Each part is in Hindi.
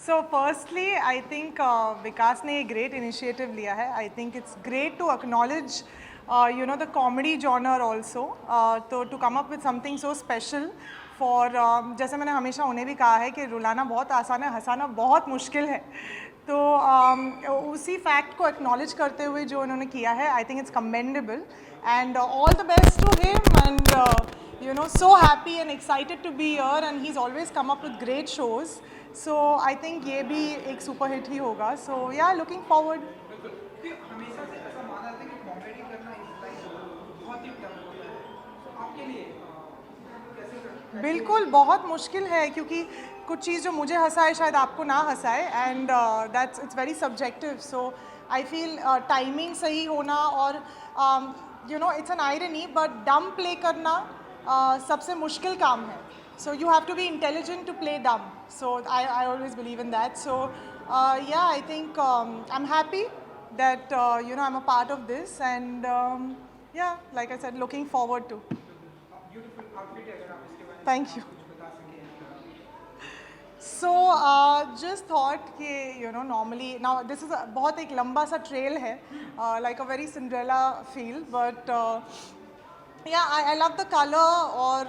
So firstly, I think विकास ने एक great initiative लिया है. I think it's great to acknowledge, the comedy genre also. To come up with something so special for जैसे मैंने हमेशा उन्हें भी कहा है कि रुलाना बहुत आसान है, हंसाना बहुत मुश्किल है. तो उसी फैक्ट को एक्नॉलेज करते हुए जो उन्होंने किया है, I think it's commendable and all the best to him and so happy and excited to be here and he's always come up with great shows. So I think ये भी एक सुपर हिट ही होगा. So yeah, looking forward. हमेशा से ऐसा माना जाता है कि कॉमेडी करना इस लाइफ बहुत ही टफ होता है, तो आपके लिए कैसे? बिल्कुल बहुत मुश्किल है क्योंकि कुछ चीज़ जो मुझे हंसाए शायद आपको ना हंसाए and that's it's very subjective. So I feel timing सही होना और it's an irony but dumb play करना सबसे मुश्किल काम है. So you have to be intelligent to play dumb. So I always believe in that. So yeah I think I am happy that I'm a part of this and yeah, like I said, looking forward to. Beautiful outfit है, अगर आप इसके बारे में Thank you. कुछ बता सकें. So just thought कि normally now this is बहुत एक लंबा सा trail है, like a very Cinderella feel, but yeah, I love the color और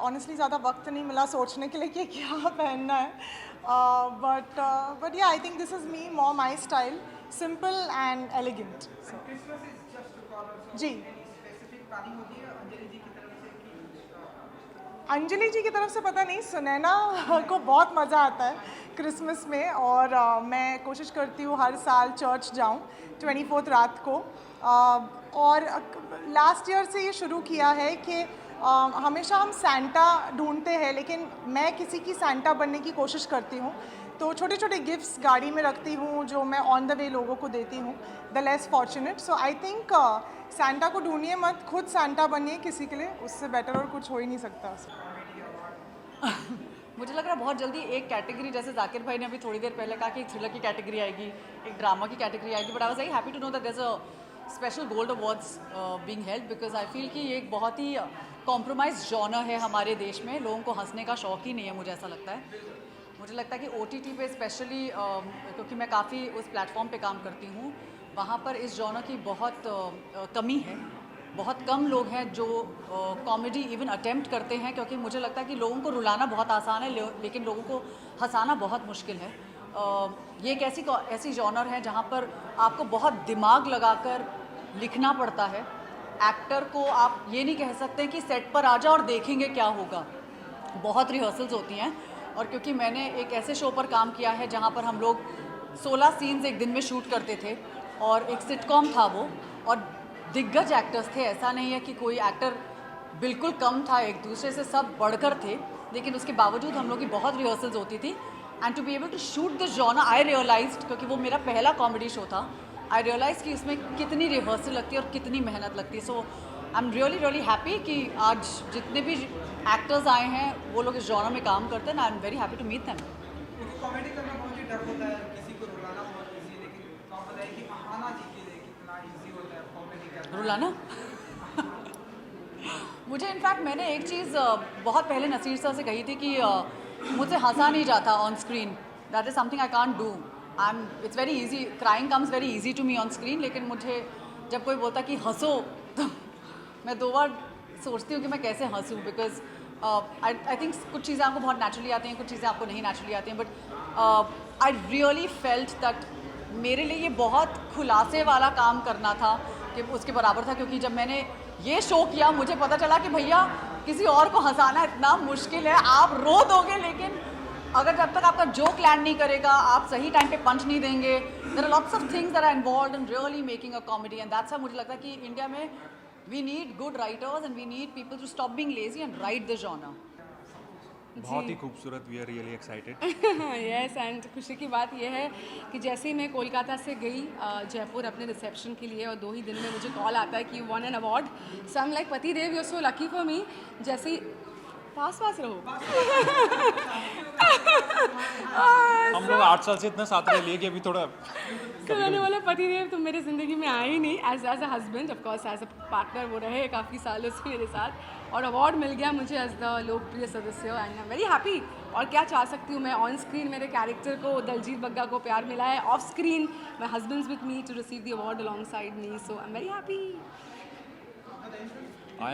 honestly ज़्यादा वक्त नहीं मिला सोचने के लिए कि क्या पहनना है, but yeah, I think this is me, more my style, simple and elegant. So Christmas is just to corner, so जी. स्पेसिफिक प्लानिंग होती है अंजलि जी की तरफ से कि अंजलि जी की तरफ से पता नहीं, सुनैना को बहुत मज़ा आता है क्रिसमस में और मैं कोशिश करती हूँ हर साल चर्च जाऊँ 24th रात को. और लास्ट ईयर से ये शुरू किया है कि हमेशा हम सैंटा ढूंढते हैं लेकिन मैं किसी की सैंटा बनने की कोशिश करती हूँ. तो छोटे छोटे गिफ्ट्स गाड़ी में रखती हूँ जो मैं ऑन द वे लोगों को देती हूँ, the less fortunate. So I think Santa को ढूंढिए मत, खुद सैंटा बनिए किसी के लिए, उससे बेटर और कुछ हो ही नहीं सकता. मुझे लग रहा है बहुत जल्दी एक कैटेगरी, जैसे जाकिर भाई ने अभी थोड़ी देर पहले कहा कि एक थ्रिलर की कैटेगरी आएगी, एक ड्रामा की कैटेगरी आएगी, but I was very happy to know that there is a special gold awards being held because I feel कि ये एक बहुत ही कॉम्प्रोमाइज जॉनर है हमारे देश में. लोगों को हंसने का शौक ही नहीं है, मुझे ऐसा लगता है. मुझे लगता है कि OTT पे स्पेशली क्योंकि मैं काफ़ी उस प्लेटफॉर्म पे काम करती हूँ, वहाँ पर इस जॉनर की बहुत कमी है. बहुत कम लोग हैं जो कॉमेडी इवन अटेम्प्ट करते हैं, क्योंकि मुझे लगता है कि लोगों को रुलाना बहुत आसान है लेकिन लोगों को हंसाना बहुत मुश्किल है. ये एक ऐसी जॉनर है जहाँ पर आपको बहुत दिमाग लगाकर लिखना पड़ता है. एक्टर को आप ये नहीं कह सकते कि सेट पर आ जाओ और देखेंगे क्या होगा. बहुत रिहर्सल्स होती हैं. और क्योंकि मैंने एक ऐसे शो पर काम किया है जहाँ पर हम लोग 16 सीन्स एक दिन में शूट करते थे और एक सिटकॉम था वो, और दिग्गज एक्टर्स थे. ऐसा नहीं है कि कोई एक्टर बिल्कुल कम था, एक दूसरे से सब बढ़कर थे, लेकिन उसके बावजूद हम लोग की बहुत रिहर्सल्स होती थी. And to be able to shoot this genre, I realised, क्योंकि वो मेरा पहला कॉमेडी शो था, आई रियलाइज कि उसमें कितनी रिहर्सल लगती है और कितनी मेहनत लगती है. सो आई एम रियली हैप्पी कि आज जितने भी एक्टर्स आए हैं वो लोग इस जॉनर में काम करते हैं. I am very happy to meet them. क्योंकि कॉमेडी करना बहुत ही टफ होता है, किसी को रुलाना बहुत इजी, लेकिन आप बताइए कि आना जी के लिए कितना इजी होता है कॉमेडी करना. रुलाना मुझे इनफैक्ट मैंने एक चीज़ बहुत पहले नसीर सर से कही थी कि मुझसे हंसा नहीं जाता on screen. That is something I can't do. It's very easy, crying comes very easy to me on screen. लेकिन मुझे जब कोई बोलता कि हंसो तो मैं 2 बार सोचती हूँ कि मैं कैसे हंसूँ, बिकॉज आई थिंक कुछ चीज़ें आपको बहुत नेचुरली आती हैं, कुछ चीज़ें आपको नहीं नेचुरली आती हैं. But I really felt that मेरे लिए ये बहुत खुलासे वाला काम करना था कि उसके बराबर था. क्योंकि जब मैंने ये शो किया मुझे पता चला कि भैया किसी और को हंसाना इतना मुश्किल है. आप रो दोगे लेकिन अगर जब तक आपका जोक लैंड नहीं करेगा, आप सही टाइम पे पंच नहीं देंगे, there are lots of things that are involved in really making a comedy. And that's why मुझे लगता है कि इंडिया में we need good writers and we need people to stop being lazy and write the genre. बहुत ही खूबसूरत. We are really excited. Yes, and खुशी की बात यह है कि जैसे ही मैं कोलकाता से गई जयपुर अपने रिसेप्शन के लिए और 2 ही दिन में मुझे कॉल आता है कि you won an award. So I am like पति देव, you are so lucky for me. जैसे ही पास रहो. हम लोग 8 साल से इतना साथ रह लिए कि अभी थोड़ा तो मैंने बोला पति देव तुम मेरे ज़िंदगी में आए ही नहीं. As a husband, of course as a partner वो रहे काफ़ी सालों से मेरे साथ, और अवार्ड मिल गया मुझे एज द लोकप्रिय सदस्य. And I am very happy. और क्या चाह सकती हूँ मैं, ऑन स्क्रीन मेरे कैरेक्टर को, दलजीत बग्गा को प्यार मिला है, off screen my husband's with me to receive the award alongside me, so I am very happy. I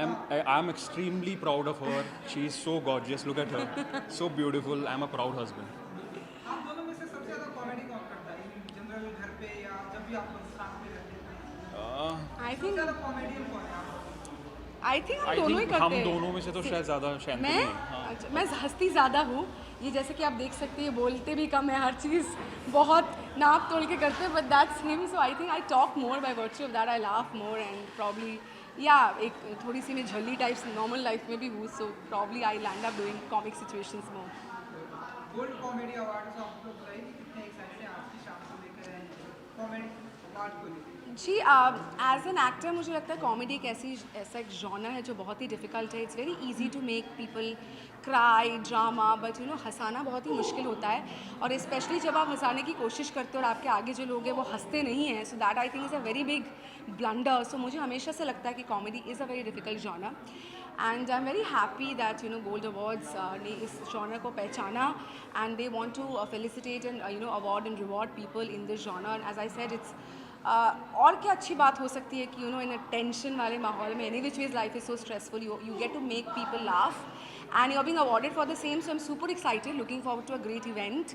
am extremely proud of her. She is so gorgeous. Look at her. So beautiful. I am a proud husband. आप दोनों में से सबसे ज़्यादा कॉमेडी कौन करता है इन जनरल घर पे या जब भी आप लोग साथ में रहते हैं? आई सबसे थिंक ज़्यादा कॉमेडियन कौन है आप? हम I दोनों ही think करते हम हैं. दोनों में से तो शायद ज़्यादा शांति मैं है. हाँ. अच्छा, मैं हंसती ज़्यादा हूँ. ये जैसे कि आप देख सकते हैं, बोलते भी कम है, हर चीज़ बहुत नाप तोल के करते हैं, but that's him. So I think I talk more by virtue of that. I laugh more and probably या एक थोड़ी सी मैं झल्ली टाइप्स नॉर्मल लाइफ में भी हूँ, so probably I land up doing comic situations more. Gold comedy award से आप लोग बताइए कि कितने एक्साइटेड हैं आपकी शाम को लेकर आए कॉमेडी अवार्ड को लेकर? जी, एज एन एक्टर मुझे लगता है कॉमेडी एक ऐसा एक जॉनर है जो बहुत ही डिफ़िकल्ट है. It's very easy to make people cry, drama, but you know हंसाना बहुत ही मुश्किल होता है. और स्पेशली जब आप हंसाने की कोशिश करते हो और आपके आगे जो लोग हैं वो हंसते नहीं हैं, so that I think is a very big blunder. सो मुझे हमेशा से लगता है कि comedy is a very difficult genre. And I am very happy that you know gold awards ने इस जॉनर को पहचाना and they want to felicitate and you know award and reward people in this genre. As I said, it's और क्या अच्छी बात हो सकती है कि you no in a tension वाले माहौल में, any which ways life is so stressful, you get to make people laugh and you are being awarded for the same. So I am super excited, looking forward to a great event.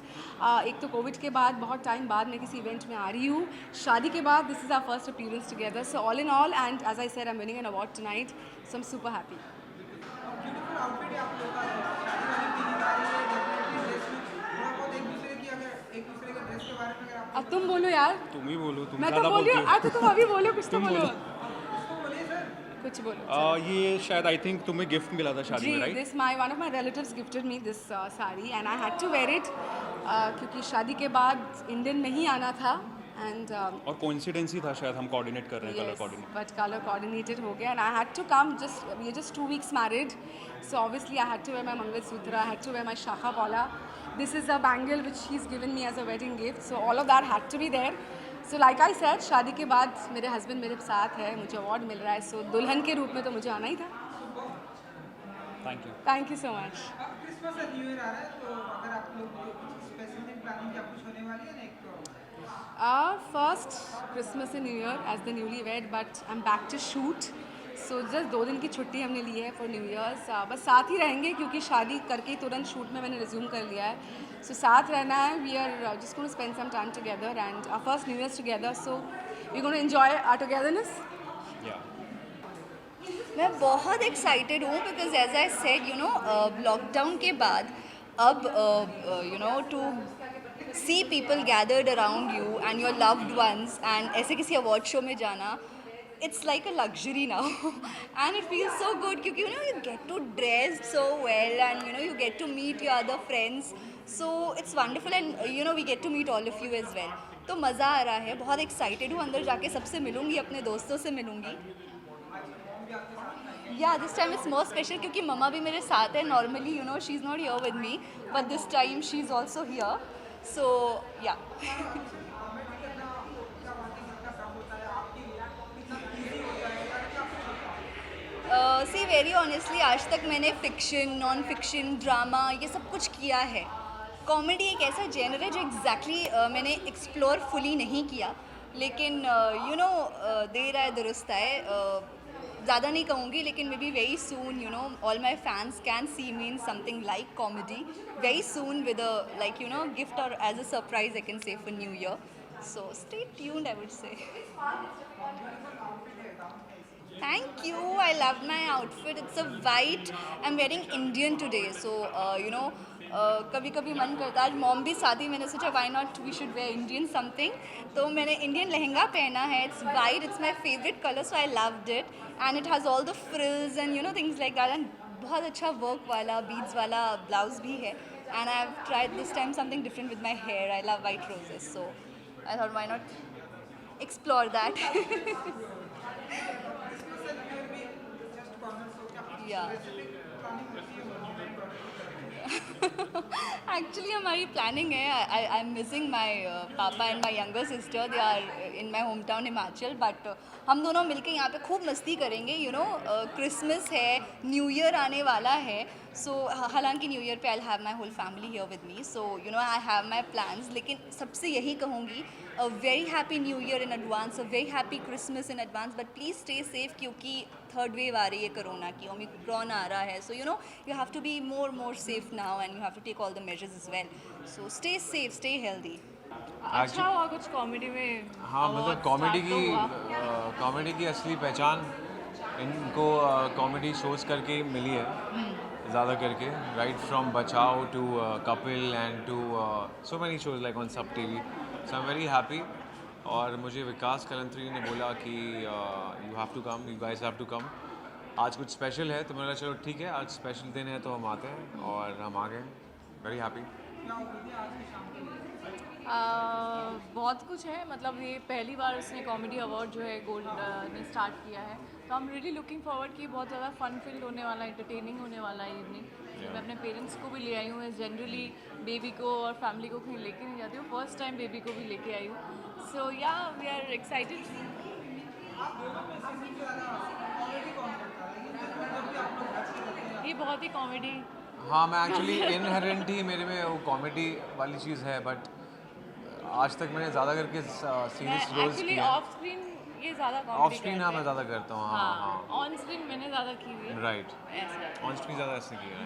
एक तो कोविड के बाद बहुत टाइम बाद मैं किसी इवेंट में आ रही हूँ, शादी के बाद this is our first appearance together. So all in all, and as I said, I am winning an award tonight, so I am super happy. Beautiful outfit है आप लोग का, शादी वाली फीलिंग आ रही है डेफिनेटली. ड्रेस में थोड़ा बहुत एक दूसरे की, अगर एक दूसरे के ड्रेस के बारे में अगर आप अब तुम बोलो यार. तुम ही बोलो. तुम मैं तो ज़्यादा बोल रही बोलती हूँ. हो. तो तुम अभी बोलो, कुछ तो तुम बोलो. उसको बोलिए सर. कुछ बोलो. ये शायद आई थिंक तुम्हें गिफ्ट मिला था शादी में, जी, right? This one of my relatives gifted me this sari and I had to wear it क्योंकि शादी के बाद इंडियन में ही आना था. एंड और कोइंसिडेंस ही था शायद, हम कोऑर्डिनेट कर रहे हैं, colour yes, coordinate. but color coordinated हो गया and I had to come. We're just 2 weeks married, so obviously I had to wear my Mangalsutra, I had to wear my Shakha Pala. This is a bangle which he's given me as a wedding gift, so all of that had to be there. So like I said, शादी के बाद मेरे हस्बैंड मेरे साथ है, मुझे अवार्ड मिल रहा है, so दुल्हन के रूप में तो मुझे आना ही था. Thank you. Thank you so much. अब क्रिसमस और न्यू ईयर आ रहा है, तो अगर आप लोग कुछ स्पेसिफिक प्लानिंग क्या कुछ होने वाली है ना? First Christmas and New Year as the newlywed, but I'm back to shoot. So just 2 दिन की छुट्टी हमने ली है for New Year's. बस साथ ही रहेंगे क्योंकि शादी करके ही तुरंत शूट में मैंने रिज्यूम कर लिया है. So साथ रहना है. We are just going to spend some time together and our first New Year's together. So we're going to enjoy our togetherness. या मैं बहुत एक्साइटेड हूँ because as I said you know lockdown के बाद अब you know to see people gathered around you and your loved ones and ऐसे किसी अवार्ड शो में जाना, it's like a luxury now and it feels so good क्योंकि you know you get to dress so well and you know you get to meet your other friends, so it's wonderful and you know we get to meet all of you as well. तो मज़ा आ रहा है, बहुत एक्साइटेड हूँ. अंदर जाके सबसे मिलूँगी, अपने दोस्तों से मिलूँगी. Yeah this time it's more special क्योंकि मम्मा भी मेरे साथ है. Normally you know she is not here with me but this time she is also here, so yeah. See very honestly आज तक मैंने फ़िक्शन, नॉन फिक्शन, ड्रामा ये सब कुछ किया है. कॉमेडी एक ऐसा जेनर है जो एग्जैक्टली मैंने एक्सप्लोर फुली नहीं किया, लेकिन यू नो देर आए दुरुस्त आए. ज़्यादा नहीं कहूँगी लेकिन maybe very soon you know all my fans can see me in something like comedy very soon with a like you know gift और as a surprise I can say for new year. So stay tuned I would say. Thank you. I loved my outfit. It's a white. I'm wearing Indian today. So, you know, कभी कभी मन करता है. आज मॉम भी साथ ही, मैंने सोचा why not we should wear Indian something. तो मैंने इंडियन लहंगा पहना है. It's white. It's my favorite color. So I loved it. And it has all the frills and you know things like that. And बहुत अच्छा work वाला, beads वाला blouse भी है. And I've tried this time something different with my hair. I love white roses. So I thought why not explore that. Yeah. Actually हमारी प्लानिंग है. I am missing my papa and my younger sister. They are in my home town Himachal. But हम दोनों मिलके यहाँ पे खूब मस्ती करेंगे. यू नो क्रिसमस है, न्यू ईयर आने वाला है, सो हालांकि न्यू ईयर पे I have my whole family here with me, so you know I have my plans, लेकिन सबसे यही कहूँगी a very happy new year in advance, a very happy Christmas in advance, but please stay safe क्योंकि थर्ड वेव आ रही है कोरोना की, ओमिक्रॉन आ रहा है, so you know you have to be more safe now and you have to take all the measures as well, so stay safe, stay healthy. अच्छा हुआ कुछ कॉमेडी में। हाँ मतलब awards कॉमेडी start तो हुआ। की कॉमेडी की असली पहचान इनको कॉमेडी शोज़ करके ही मिली है ज़्यादा करके, राइट फ्रॉम बचाओ to Kapil and to so many shows like on Sab TV, so I am very happy. और मुझे विकास कलंत्री ने बोला कि you have to come, you guys have to come, आज कुछ स्पेशल है, तो मैंने कहा चलो ठीक है, आज स्पेशल दिन है तो हम आते हैं, और हम आ गए, वेरी हैप्पी। बहुत कुछ है, मतलब ये पहली बार उसने कॉमेडी अवार्ड जो है गोल्ड ने स्टार्ट किया है, तो I am really looking forward कि बहुत ज़्यादा फन फील्ड होने वाला है, एंटरटेनिंग होने वाला है इवनिंग। मैं अपने पेरेंट्स को भी ले आई हूँ, मैं जनरली बेबी को और फैमिली को कहीं लेके नहीं जाती हूँ, फर्स्ट टाइम बेबी को भी लेके आई हूँ, सो या वी आर एक्साइटेड। ये बहुत ही कॉमेडी। हाँ मैं एक्चुअली इनहेरेंट ही मेरे में वो कॉमेडी वाली चीज़ है, बट आज तक मैंने ज़्यादा करके सीरियस रोल्स एक्चुअली किए। ऑफ स्क्रीन ये ज़्यादा ऑफ कॉमेडी स्क्रीन हाँ मैं ज़्यादा करता हूँ, हाँ हाँ ऑन स्क्रीन मैंने ज़्यादा की हुई है। राइट, ऐसा ऑन स्क्रीन ज़्यादा ऐसे किया है।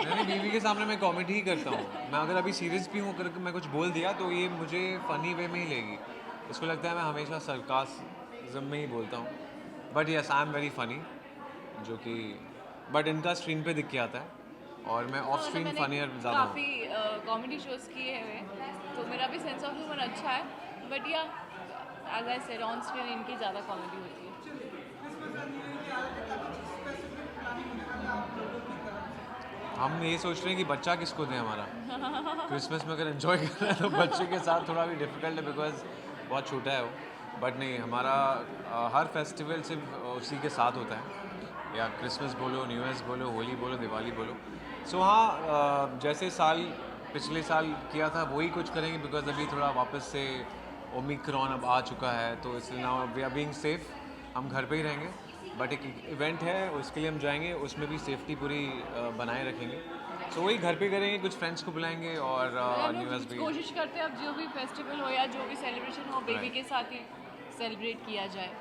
मैंने बीवी के सामने मैं कॉमेडी ही करता हूँ, मैं अगर अभी सीरियस भी हूँ करके मैं कुछ बोल दिया तो ये मुझे फ़नी वे में ही लेगी, इसको लगता है मैं हमेशा सरकाज़म में ही बोलता हूँ, but yes I am very funny, जो कि बट इनका स्क्रीन पे दिख के आता है, और मैं ऑफ स्क्रीन फनियर ज़्यादा हूँ। काफ़ी कॉमेडी शोज़ किए हैं, तो मेरा भी सेंस ऑफ ह्यूमर अच्छा है, बट या as I said on screen इनकी ज़्यादा कॉमेडी होती है। हम ये सोच रहे हैं कि बच्चा किसको दें हमारा, क्रिसमस में अगर एंजॉय कर रहे हैं तो बच्चे के साथ थोड़ा भी डिफ़िकल्ट है, बिकॉज बहुत छोटा है वो, बट नहीं हमारा हर फेस्टिवल सिर्फ उसी के साथ होता है, या क्रिसमस बोलो, न्यू ईयर्स बोलो, होली बोलो, दिवाली बोलो। सो हाँ जैसे पिछले साल किया था वही कुछ करेंगे, बिकॉज अभी थोड़ा वापस से ओमिक्रॉन अब आ चुका है, तो इसलिए now we are being safe, हम घर पे ही रहेंगे, बट एक इवेंट है उसके लिए हम जाएंगे, उसमें भी सेफ्टी पूरी बनाए रखेंगे, सो वही घर पे करेंगे, कुछ फ्रेंड्स को बुलाएंगे, और न्यू ईयर्स भी कोशिश करते हैं अब जो भी फेस्टिवल हो या जो भी सेलिब्रेशन हो बेबी के साथ ही सेलिब्रेट किया जाए।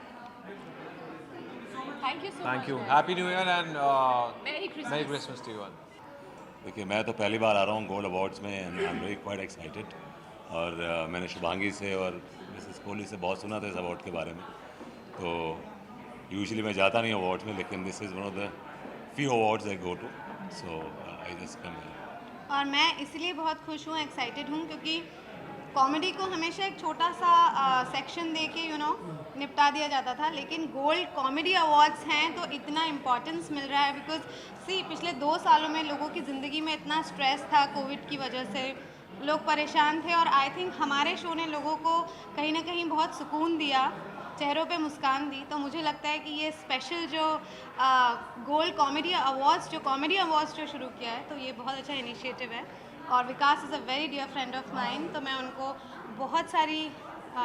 Thank you so much. Thank you, happy new year and मेरी मेरी क्रिसमस टू यू ऑल। देखिए मैं तो पहली बार आ रहा हूँ गोल्ड अवार्ड्स में, and I am very quite excited, और मैंने शुभांगी से और मिसेस कोहली से बहुत सुना था इस अवार्ड के बारे में, तो यूजुअली मैं जाता नहीं अवार्ड्स में, लेकिन this is one of the few awards I go to, so I just come here. और मैं इसलिए बहुत खुश हूँ, एक्साइटेड हूँ, क्योंकि कॉमेडी को हमेशा एक छोटा सा सेक्शन दे के निपटा दिया जाता था, लेकिन गोल्ड कॉमेडी अवार्ड्स हैं तो इतना इम्पोर्टेंस मिल रहा है, बिकॉज पिछले 2 सालों में लोगों की ज़िंदगी में इतना स्ट्रेस था, कोविड की वजह से लोग परेशान थे, और आई थिंक हमारे शो ने लोगों को कहीं ना कहीं बहुत सुकून दिया, चेहरों पे मुस्कान दी, तो मुझे लगता है कि ये स्पेशल जो गोल्ड कॉमेडी अवार्ड्स जो शुरू किया है, तो ये बहुत अच्छा इनिशिएटिव है, और Vikas is a very dear friend of mine, तो मैं उनको बहुत सारी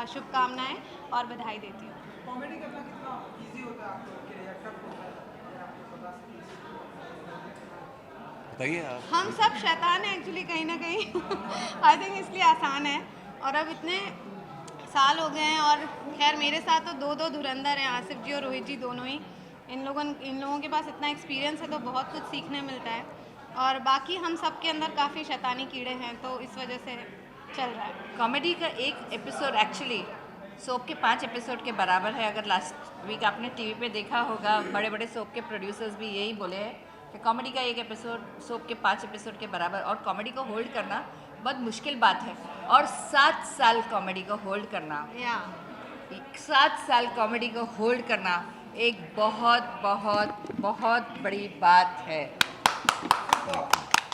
शुभकामनाएं और बधाई देती हूँ। कॉमेडी करना कितना इजी होता है आप लोगों के लिए, या टफ होता है, अगर आप कुछ बता सकें? बताइए आप। हम सब शैतान हैं एक्चुअली कहीं ना कहीं आई थिंक इसलिए आसान है, और अब इतने साल हो गए हैं, और खैर मेरे साथ तो 2 धुरंधर हैं, आसिफ जी और रोहित जी दोनों ही, इन लोगों के पास इतना एक्सपीरियंस है, तो बहुत कुछ सीखने मिलता है, और बाकी हम सब के अंदर काफ़ी शैतानी कीड़े हैं, तो इस वजह से चल रहा है। कॉमेडी का एक एपिसोड एक्चुअली सोप के 5 एपिसोड के बराबर है। अगर लास्ट वीक आपने टीवी पे देखा होगा, बड़े बड़े सोप के प्रोड्यूसर्स भी यही बोले हैं कि कॉमेडी का एक एपिसोड सोप के 5 एपिसोड के बराबर, और कॉमेडी को होल्ड करना बहुत मुश्किल बात है, और 7 साल कॉमेडी को होल्ड करना, 7 साल कॉमेडी को होल्ड करना एक बहुत बहुत बहुत बड़ी बात है।